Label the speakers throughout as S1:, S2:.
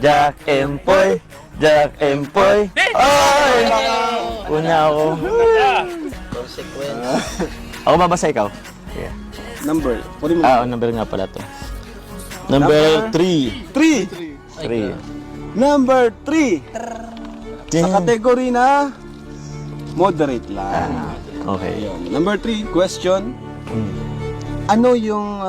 S1: Jack Empoy. Jack Empoy. Ay! Una ako. Ako babasa ikaw? Yeah.
S2: Number. Puri mo.
S1: Number nga pala to. Number 3.
S2: 3.
S1: 3.
S2: Number 3. Sa kategory na moderate lang.
S1: Okay.
S2: Ayun. Number 3, question. Ano yung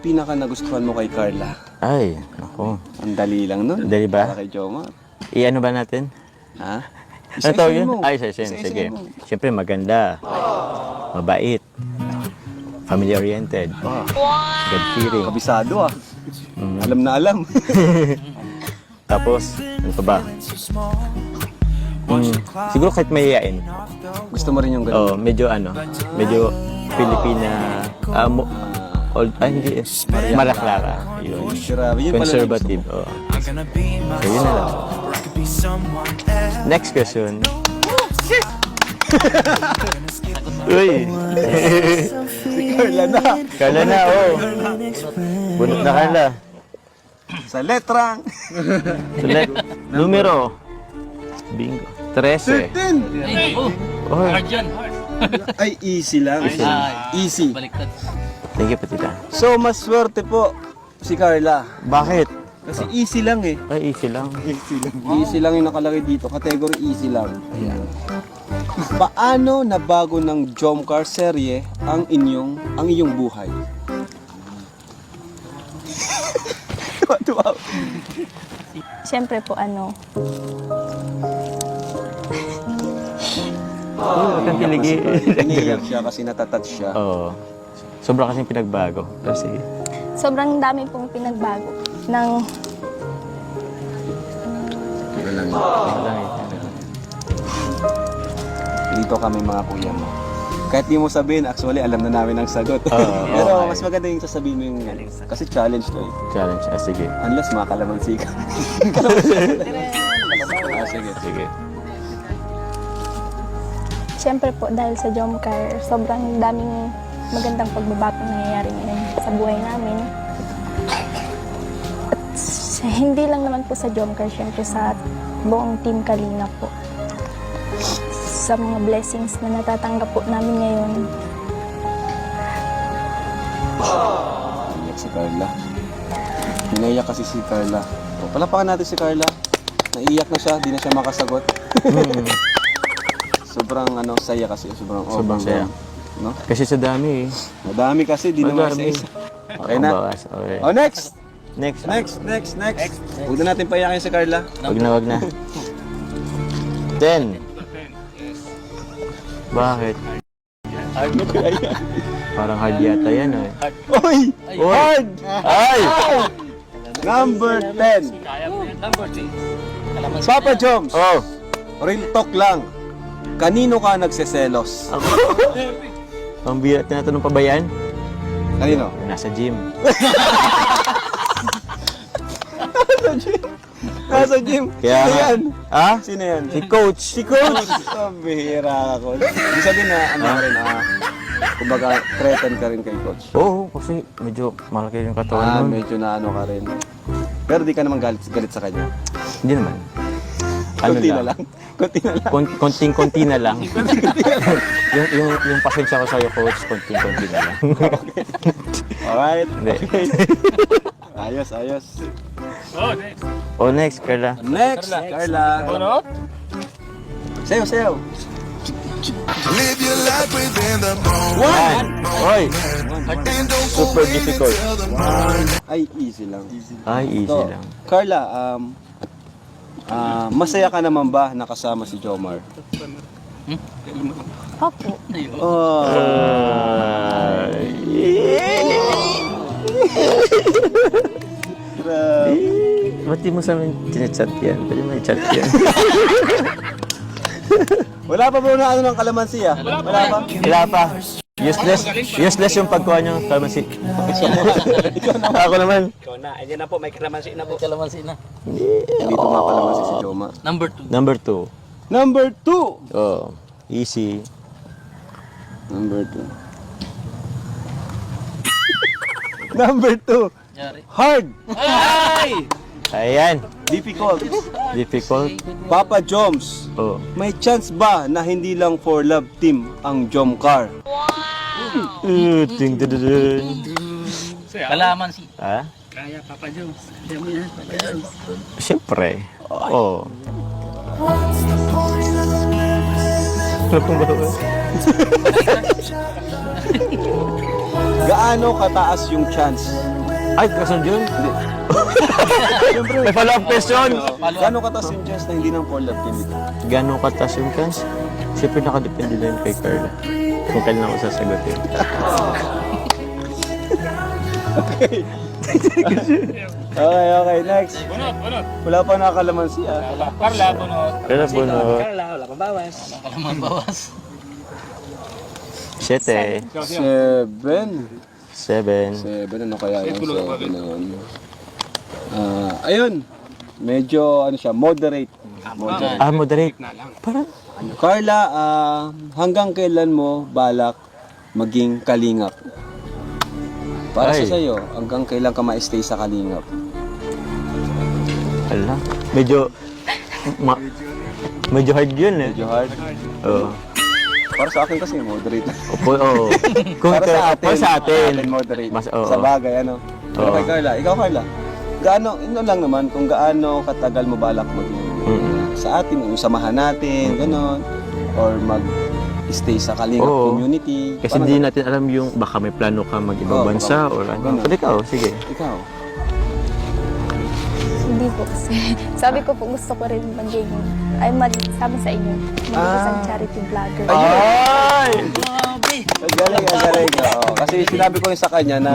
S2: pinaka nagustuhan mo kay Carla?
S1: Ay, ako.
S2: Ang dali lang nun.
S1: Dali ba?
S2: Para kay Jomar.
S1: I-ano ba natin?
S2: Ha?
S1: Ano tawag yun?
S2: mo.
S1: Ay, isa-isahin.
S2: Isa-isahin
S1: Sige.
S2: mo.
S1: Siyempre, maganda. Mabait. Family-oriented. God-fearing.
S2: Kabisado ah. Alam na alam.
S1: Tapos, ano pa ba? Siguro kahit mahihain.
S2: Gusto mo rin yung ganun?
S1: Oh, medyo Filipina, hindi, Maraklara. Yun.
S2: Grabe, yun pala
S1: Conservative. Oh. So, yun na lang. Next question. Uy!
S2: Si Carla na.
S1: Kala na, oh. Bunot na kala.
S2: Sa letrang.
S1: Sulit. Numero. Bingo. 13.
S2: 13.
S1: Oh,
S2: Ay, easy lang. Easy.
S3: Baliktad.
S1: thank you, Patita.
S2: So, mas swerte po si Carla.
S1: Bakit?
S2: Kasi easy lang eh.
S1: Ay, easy lang.
S2: Easy lang yung nakalagay dito. Category easy lang. Ayan. Paano nabago ng Jomcar serye ang iyong buhay? Tuwa.
S4: Siyempre po
S1: Huwag kang kiligi.
S2: Iniiyak siya kasi natatouch siya.
S1: Oo. Sobra kasing pinagbago. Pero sige.
S4: sobrang dami pong pinagbago ng
S2: Pero lang.
S1: Ano lang eh.
S2: Dito kami mga kuya mo. Kahit di mo sabihin, actually alam na namin ang sagot.
S1: Oo,
S2: Pero
S1: okay.
S2: mas maganda yung sasabihin mo yung kasi challenge to eh.
S1: Challenge. Sige.
S2: Unless mga kalamansi ka. Sige.
S1: Sige.
S4: siyempre po dahil sa Jomcar, sobrang daming magandang pagbabago nangyayari ngayon sa buhay namin. At hindi lang naman po sa Jomcar, siyempre sa buong Team Kalinga po. Sa mga blessings na natatanggap po namin ngayon.
S2: Naiyak si Carla. Naiyak kasi si Carla. O, palapakan natin si Carla. Naiyak na siya, di na siya makasagot. Sobrang saya kasi. Sobrang
S1: saya.
S2: No?
S1: Kasi sa dami eh.
S2: Madami kasi, di naman
S1: Madami.
S2: isa-isa. Okay na.
S1: Bawas. Okay.
S2: Oh, next!
S1: Next.
S2: Next. Huwag na natin payakin si Carla.
S1: Wag na. 10. Bakit?
S2: Ano kaya yan?
S1: Parang hard yata yan eh.
S2: Oy! Hard!
S1: Ay!
S2: Number 10. Papa Joms,
S1: Oh!
S2: real talk lang. Kanino ka nagseselos?
S1: Ako? Ang bira, tinatanong pa ba yan?
S2: Kanino?
S1: Nasa gym.
S2: Nasa gym.
S1: Kaya
S2: Sino
S1: nga.
S2: yan?
S1: Ha?
S2: Sino yan?
S1: Si Coach.
S2: Si Coach! Bihira ako. Ibig sabihin na, kumbaga, threaten ka rin kay Coach.
S1: Oo, kasi medyo malaki yung katawan nun.
S2: Medyo na ka rin. Pero di ka naman galit sa kanya.
S1: Hindi naman. Ano
S2: Kunti na lang. Kunti na lang.
S1: Konting-konti na lang. yung pasensya ko sa'yo, Coach, konting-konti na lang.
S2: Alright.
S1: Hindi.
S2: Ayos.
S1: Oh, next, Carla.
S2: Next, Carla. Sayo.
S5: Live your life within the moment.
S1: Yan. Oy!
S5: And don't
S1: Super
S5: go in
S1: difficult.
S5: until the morning.
S2: Ay, easy lang.
S1: Ay, easy
S2: So,
S1: lang.
S2: Carla, masaya ka naman ba nakasama si Jomar?
S4: Opo.
S2: Oh.
S1: Ba't di mo sa amin chinachat yan? Pwede mo i-chat yan.
S2: Wala pa po na ng kalamansi ah? Wala pa?
S1: Wala pa. Useless yung pagkuha niyo. Kalamansi. Ako naman.
S3: Ikaw na. Ayan na po. May kalamansi na po. Kalamansi na.
S2: Dito nga kalamansi si Jomar.
S3: Number 2.
S1: Number 2.
S2: Number 2!
S1: Oh, easy.
S2: Number 2. Number 2.
S3: Yari.
S2: Hard!
S3: Ay!
S1: Ayan.
S2: Difficult.
S1: Difficult.
S2: Papa Joms,
S1: Oh.
S2: may chance ba na hindi lang for love team ang Jomcar?
S1: Ting dududun.
S3: Kalamansi.
S1: Ah?
S3: Kaya Papa Jones. Kaya mo yan, Papa Jones.
S1: Siyempre. Oo. Ano pong bawas?
S2: Gaano kataas yung chance?
S1: Ay, kasan yun? May follow-up question.
S2: Gaano kataas yung chance na hindi lang for love team ito?
S1: Gano'ng katas yung chance? Siyempre nakadepende na yun kay Carla. Kung kailan ako sasagutin.
S2: Okay, next. Wala pa nakakalamansi
S3: Carla, bunot.
S1: Carla, bunot.
S3: Carla, wala pa bawas. Kalaman bawas.
S1: 7.
S2: 7.
S1: 7.
S2: 7, ano kaya yung 7 na ano? Ayun. Medyo, ano siya, moderate. Moderate.
S1: Ah, moderate. Parang,
S2: Carla, hanggang kailan mo balak maging kalingap? Para
S1: Ay.
S2: sa sayo, hanggang kailan ka ma-stay sa kalingap?
S1: ala. Medyo, medyo hard yun eh.
S2: Medyo hard.
S1: Oo.
S2: Para sa akin kasi, moderate.
S1: Opo, oo. Kung para sa atin.
S2: Moderate.
S1: Mas, oo.
S2: Sa bagay, ano? Pero
S1: Oo.
S2: kay Carla, ikaw Carla, gaano, ino lang naman, kung gaano katagal mo balak maging sa atin, yung samahan natin, gano'n, or mag-stay sa kalingap
S1: Oo.
S2: community.
S1: Kasi
S2: Parang
S1: hindi natin alam yung baka may plano ka mag-ibang
S2: Oo,
S1: bansa
S2: baka-
S1: or ano.
S2: ganun.
S1: Pero ikaw, sige.
S2: Ikaw.
S4: Hindi po kasi. Sabi ko po gusto ko rin maging, sabi sa inyo, maging isang charity vlogger.
S1: Ay!
S2: Ang galing, ang galing. Oo. Kasi sinabi ko rin sa kanya na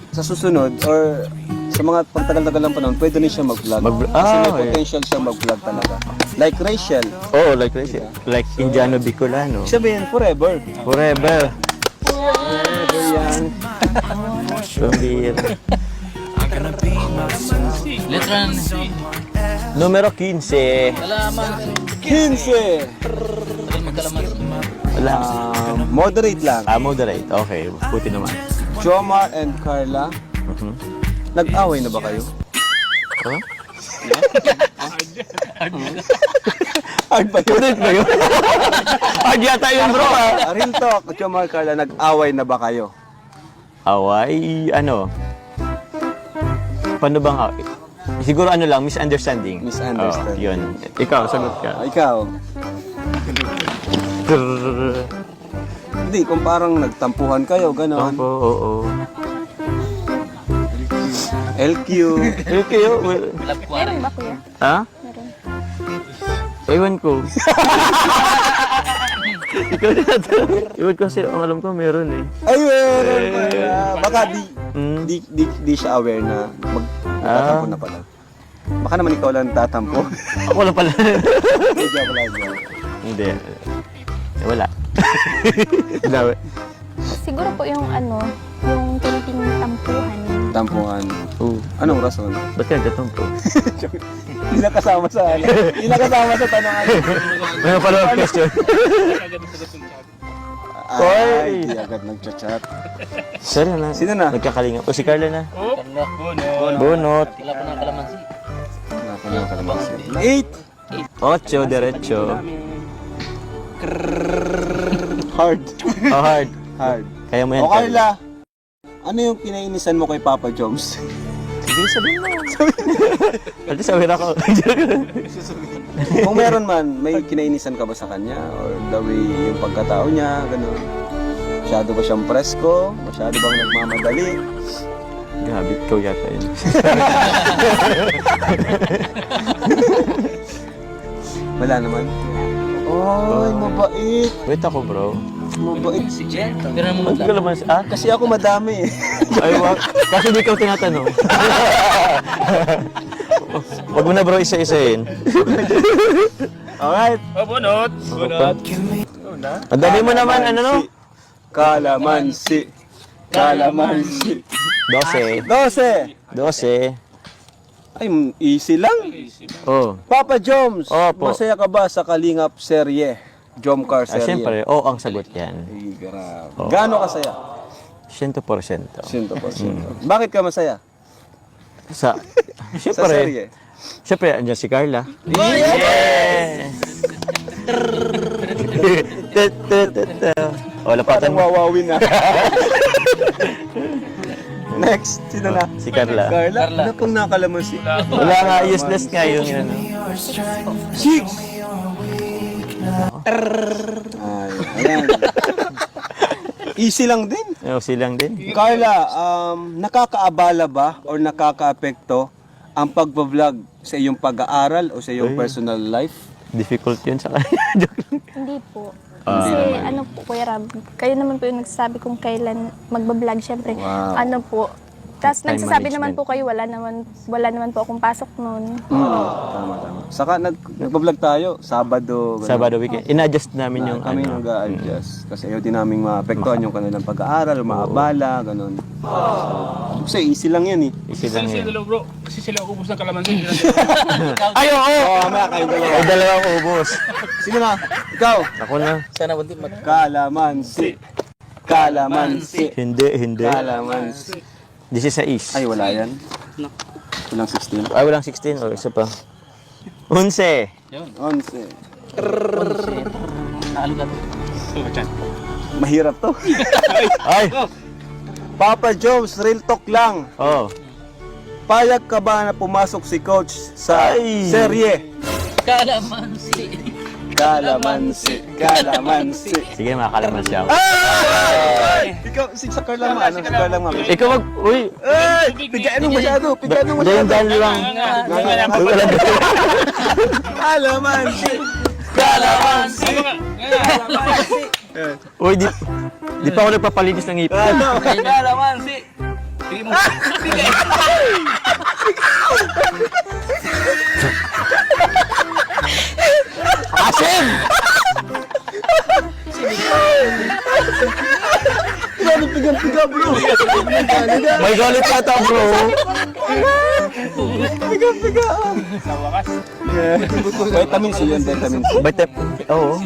S2: sa susunod or sa mga pagtagal-tagal ng panahon, pwede rin siya mag-vlog. Kasi may
S1: okay.
S2: potential siya mag-vlog talaga. Like Rachel.
S1: Oo, like Indiano Bicolano.
S2: Sabihin, forever.
S1: Forever.
S2: Forever yan.
S1: Pambira.
S3: Letra ng C.
S1: Numero 15.
S3: Kalamansi.
S2: 15.
S3: Tagal magkalamansi.
S1: Wala.
S2: Moderate lang.
S1: Moderate. Okay, puti naman.
S2: Jomar and Carla, nag-away na ba kayo?
S1: Huh?
S2: Hard ba yun?
S1: Ulit ba yun? Hard yata yun, bro.
S2: Real talk, Jomar, Carla, nag-away na ba kayo?
S1: Away, ano? Paano bang away? Siguro ano lang, misunderstanding.
S2: Misunderstanding.
S1: Oh, yun. Ikaw, sagot ka.
S2: Ikaw? Hindi, kung parang nagtampuhan kayo, gano'n.
S1: Tampo, oo.
S2: LQ.
S1: Kayo,
S3: Love quarry.
S4: Meron ba kuya?
S1: ha?
S4: Meron.
S1: Ewan ko. Ikaw na ito. Ewan ko kasi ang alam ko meron eh.
S2: Ay, meron pala. Baka di siya aware na magtatampo na pala. Baka naman ikaw lang tatampo.
S1: Ako lang pala.
S2: Medyo pala dyan.
S1: Hindi. Wala. Wala.
S4: Siguro po yung yung tinitingin tampuhan.
S2: Tampuhan.
S1: Oo.
S2: Anong rason?
S1: Ba't ka nagtatampo?
S2: Hindi na kasama sa Hindi na kasama sa tanongan.
S1: May follow-up question.
S2: Ay, di agad nagchat-chat.
S1: Sorry na.
S2: Sino na?
S1: Nagkakalinga. O si Carla na.
S3: Carla. Bunot.
S1: Bunot.
S3: Wala pa ng kalamansi.
S2: Nakakalamansi. 8.
S1: 8, diretso.
S2: Hard.
S1: Oh, hard.
S2: Hard.
S1: Kaya mo yan,
S2: O Carla, ano yung kinainisan mo kay Papa Joms?
S1: Sige, sabihin mo. Pati sabihin ako.
S2: Kung meron man, may kinainisan ka ba sa kanya? Or the way yung pagkatao niya, gano'n? Masyado ba siyang presko? Masyado bang nagmamadali?
S1: Grabe, ikaw yata yun.
S2: Wala naman. Ay, mabait.
S1: Wait ako, bro.
S2: Mabait.
S3: Si Jen. Pero mo
S1: Ba't ka naman ah?
S2: Kasi ako madami eh.
S1: Ay, wag. Kasi di ikaw tinatanong. Wag mo na, bro, isa-isahin.
S2: Alright.
S3: Oh, bunot. Bunot.
S1: Ang dali mo naman, ano no?
S2: Kalamansi. Kalamansi.
S1: 12.
S2: 12.
S1: 12.
S2: Ay, easy lang.
S1: Oh.
S2: Papa Joms,
S1: Opo.
S2: masaya ka ba sa Kalingap serye? Jomcar
S1: Ah,
S2: serye?
S1: siyempre, ang sagot yan.
S2: Ay, grabe.
S1: Oo.
S2: Gaano kasaya?
S1: 100%.
S2: 100%. Bakit ka masaya?
S1: Sa
S2: Sa
S1: Siyempre,
S2: serye.
S1: siyempre, andyan si Carla. Yes! O, lapatan
S2: Parang
S1: mo.
S2: wawawin na. Next, sino na?
S1: Si Carla.
S2: Carla? Ano pong nakalamansi?
S1: Wala nga, useless nga yung ano.
S2: Ay, ayan. Easy lang din.
S1: Ano, silang din.
S2: Carla, nakakaabala ba or nakakaapekto ang pagbablog sa iyong pag-aaral o sa iyong personal life?
S1: Difficult yun sa kanya. Joke lang.
S4: Hindi po. Kasi ano po, Kuya Rab, kayo naman po yung nagsasabi kung kailan magbablog, syempre.
S2: Wow.
S4: Ano po. Tapos
S1: Time
S4: nagsasabi naman
S1: management.
S4: po kayo, wala naman po akong pasok noon.
S2: Tama. Saka nagbablog tayo, Sabado. ganun.
S1: Sabado weekend. In-adjust namin yung
S2: Kami
S1: ano.
S2: nag-a-adjust. Kasi ayaw din namin maapektuhan yung kanilang pag-aaral, maabala, ganun. Kasi easy lang yan eh.
S1: Easy lang yun.
S3: Sila bro, kasi sila ubos ng kalamansi.
S1: Ay, oo!
S2: Oo, mamaya kayong dalawa.
S1: Ay, dalawang ubos.
S2: Sino na? Ikaw.
S1: Ako na.
S3: Sana bunti mag...
S2: Kalamansi. Kalamansi.
S1: Hindi.
S2: Kalamansi.
S1: 16.
S2: Ay, wala yan. Walang 16.
S1: Ay, walang 16. O, isa pa. 11.
S2: 11.
S3: Naalo ka to.
S2: Mahirap to.
S1: Ay!
S2: Papa Jones, real talk lang.
S1: Oh.
S2: Payag ka ba na pumasok si coach sa
S1: Ay.
S2: serye?
S3: Kalamansi.
S2: Kalamansi.
S1: Sige, makakalaman siya.
S2: Ikaw, si Sakar lang ma. Si Sakar lang ma.
S1: Ikaw mag... Uy!
S2: Ay! Pigaan mo masyado. Pigaan mo masyado.
S1: Diyan lang. Uy, wala na.
S2: Kalamansi.
S3: Kalamansi.
S1: Uy, di pa ako nagpapalinis ng ngipin.
S3: Kalamansi. Sige mo.
S1: Asim!
S2: Ano pigang-piga bro?
S1: May galit yata, bro.
S2: Pigang-piga. Vitamin C yun, vitamin C.
S1: Oo.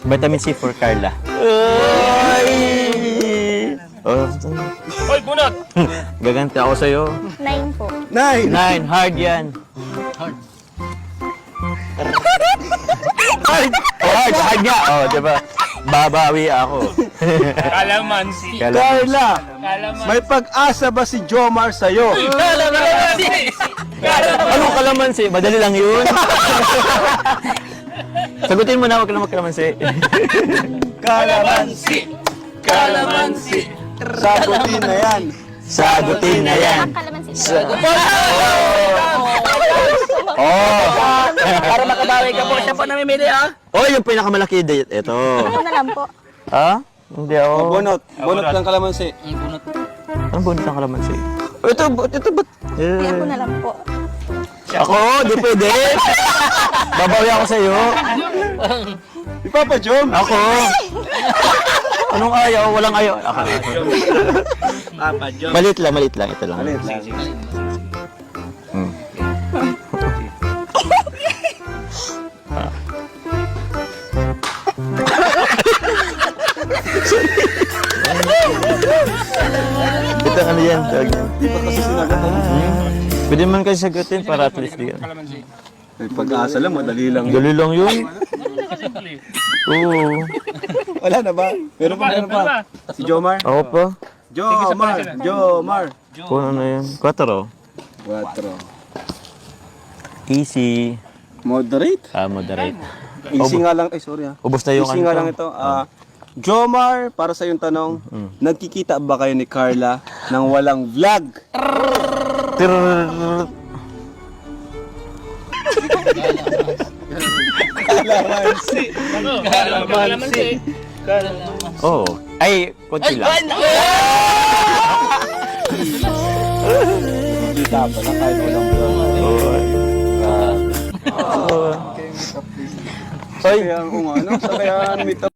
S1: Vitamin C for Carla. Ay! Oh,
S3: Hoy, bunot!
S1: gaganti ako sa'yo.
S4: 9 po.
S2: 9.
S1: 9, hard yan. Hard nga. Oh, diba? Babawi ako.
S3: Kalamansi.
S2: Carla,
S3: Kalamansi.
S2: may pag-asa ba si Jomar sa'yo?
S3: Kalamansi.
S1: Anong kalamansi? Madali lang yun. Sagutin mo na, huwag ka na magkalamansi.
S2: Kalamansi.
S3: Kalamansi.
S2: Sagutin na yan.
S1: Sagutin na yan.
S4: Ang kalamansi.
S1: Oh!
S3: Para makabawi ka po, siya po namimili ah.
S1: Oh, yung pinakamalaki date. Ito.
S4: Ako na lang po.
S1: Ha? Hindi ako.
S2: Bunot. Bunot ng kalamansi.
S3: Ang bunot.
S1: Ang bunot ng kalamansi. Ito ba't?
S4: Ay, ako na lang po.
S1: Ako, di pwede. Babawi ako sa'yo.
S2: Si Papa Jom.
S1: Ako. Anong ayaw? Walang ayaw. Ako.
S3: Papa John.
S1: Maliit lang. Ito lang.
S2: Alit lang.
S1: Hmm. Ito ano yan? Tawag yan.
S2: Di ba kasi sinagot ako?
S1: Pwede man kayo sagutin para at least di.
S2: May pag-asa lang, madali lang.
S1: Dali lang yun. Oo.
S2: Wala na ba? Meron pa. Si Jomar.
S1: Ako pa.
S2: Jomar.
S1: Kung ano yan. 4.
S2: 4.
S1: Easy.
S2: Moderate.
S1: Moderate.
S2: Easy nga lang. Ay, sorry ha.
S1: Ubus na yung
S2: Easy nga lang ito. Jomar, para sa yung tanong, nagkikita ba kayo ni Carla nang walang vlog? Kalamansi.
S3: Kalamansi.
S1: Oo. Ay, konti lang.
S2: Kita pa na kahit walang vlog.
S1: Oo.
S2: Kaya kung ano, sa kaya